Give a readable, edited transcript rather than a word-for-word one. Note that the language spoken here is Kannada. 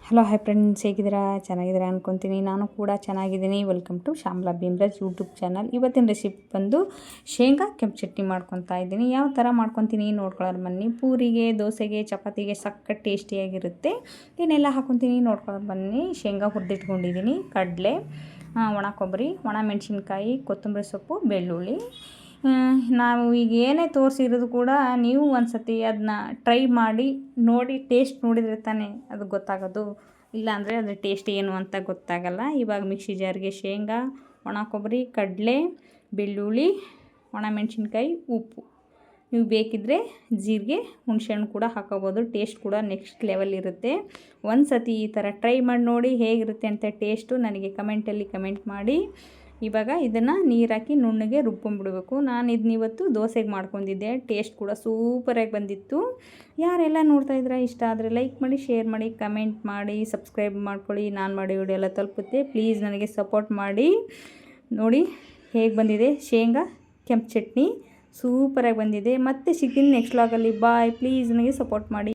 ಹಲೋ ಹಾಯ್ ಫ್ರೆಂಡ್ಸ್, ಹೇಗಿದ್ದೀರಾ? ಚೆನ್ನಾಗಿದ್ದೀರಾ ಅನ್ಕೊತೀನಿ. ನಾನು ಕೂಡ ಚೆನ್ನಾಗಿದ್ದೀನಿ. Welcome to Shyamala Bheemraj YouTube channel. ಇವತ್ತಿನ ರೆಸಿಪಿ ಬಂದು ಶೇಂಗಾ ಕೆಂಪು ಚಟ್ನಿ ಮಾಡ್ಕೊತಾ ಇದ್ದೀನಿ. ಯಾವ ಥರ ಮಾಡ್ಕೊತೀನಿ ನೋಡ್ಕೊಳ್ಳೋರು ಬನ್ನಿ. ಪೂರಿಗೆ, ದೋಸೆಗೆ, ಚಪಾತಿಗೆ ಸಖತ್ ಟೇಸ್ಟಿಯಾಗಿರುತ್ತೆ. ಏನೆಲ್ಲ ಹಾಕ್ಕೊತೀನಿ ನೋಡ್ಕೊಳ್ಳೋರು ಬನ್ನಿ. ಶೇಂಗಾ ಹುರಿದಿಟ್ಕೊಂಡಿದ್ದೀನಿ, ಕಡಲೆ, ಒಣ ಕೊಬ್ಬರಿ, ಒಣ ಮೆಣಸಿನ್ಕಾಯಿ, ಕೊತ್ತಂಬರಿ ಸೊಪ್ಪು, ಬೆಳ್ಳುಳ್ಳಿ. ನಾವು ಈಗ ಏನೇ ತೋರಿಸಿರೋದು ಕೂಡ ನೀವು ಒಂದು ಸತಿ ಅದನ್ನ ಟ್ರೈ ಮಾಡಿ ನೋಡಿ, ಟೇಸ್ಟ್ ನೋಡಿದರೆ ತಾನೇ ಅದು ಗೊತ್ತಾಗೋದು. ಇಲ್ಲಾಂದರೆ ಅದ್ರ ಟೇಸ್ಟ್ ಏನು ಅಂತ ಗೊತ್ತಾಗಲ್ಲ. ಇವಾಗ ಮಿಕ್ಸಿ ಜಾರ್ಗೆ ಶೇಂಗಾ, ಒಣ ಕೊಬ್ಬರಿ, ಕಡಲೆ, ಬೆಳ್ಳುಳ್ಳಿ, ಒಣ ಮೆಣಸಿನ್ಕಾಯಿ, ಉಪ್ಪು, ನೀವು ಬೇಕಿದ್ದರೆ ಜೀರಿಗೆ, ಹುಣಸೆಹಣ್ಣು ಕೂಡ ಹಾಕೋಬೋದು. ಟೇಸ್ಟ್ ಕೂಡ ನೆಕ್ಸ್ಟ್ ಲೆವೆಲ್ ಇರುತ್ತೆ. ಒಂದು ಸತಿ ಈ ಥರ ಟ್ರೈ ಮಾಡಿ ನೋಡಿ ಹೇಗಿರುತ್ತೆ ಅಂತ ಟೇಸ್ಟು ನನಗೆ ಕಮೆಂಟಲ್ಲಿ ಕಮೆಂಟ್ ಮಾಡಿ. ಇವಾಗ ಇದನ್ನು ನೀರು ಹಾಕಿ ನುಣ್ಣಗೆ ರುಬ್ಕೊಂಡ್ಬಿಡ್ಬೇಕು. ನಾನು ಇದನ್ನ ಇವತ್ತು ದೋಸೆಗೆ ಮಾಡ್ಕೊಂಡಿದ್ದೆ. ಟೇಸ್ಟ್ ಕೂಡ ಸೂಪರಾಗಿ ಬಂದಿತ್ತು. ಯಾರೆಲ್ಲ ನೋಡ್ತಾ ಇದ್ದೀರಾ, ಇಷ್ಟ ಆದರೆ ಲೈಕ್ ಮಾಡಿ, ಶೇರ್ ಮಾಡಿ, ಕಮೆಂಟ್ ಮಾಡಿ, ಸಬ್ಸ್ಕ್ರೈಬ್ ಮಾಡ್ಕೊಳ್ಳಿ. ನಾನು ಮಾಡಿ ವಿಡಿಯೋ ಎಲ್ಲ ತಲುಪುತ್ತೆ. ಪ್ಲೀಸ್ ನನಗೆ ಸಪೋರ್ಟ್ ಮಾಡಿ. ನೋಡಿ ಹೇಗೆ ಬಂದಿದೆ ಶೇಂಗಾ ಕೆಂಪು ಚಟ್ನಿ, ಸೂಪರಾಗಿ ಬಂದಿದೆ. ಮತ್ತೆ ಸಿಗ್ತೀನಿ ನೆಕ್ಸ್ಟ್ ವ್ಲಾಗಲ್ಲಿ. ಬಾಯ್. ಪ್ಲೀಸ್ ನನಗೆ ಸಪೋರ್ಟ್ ಮಾಡಿ.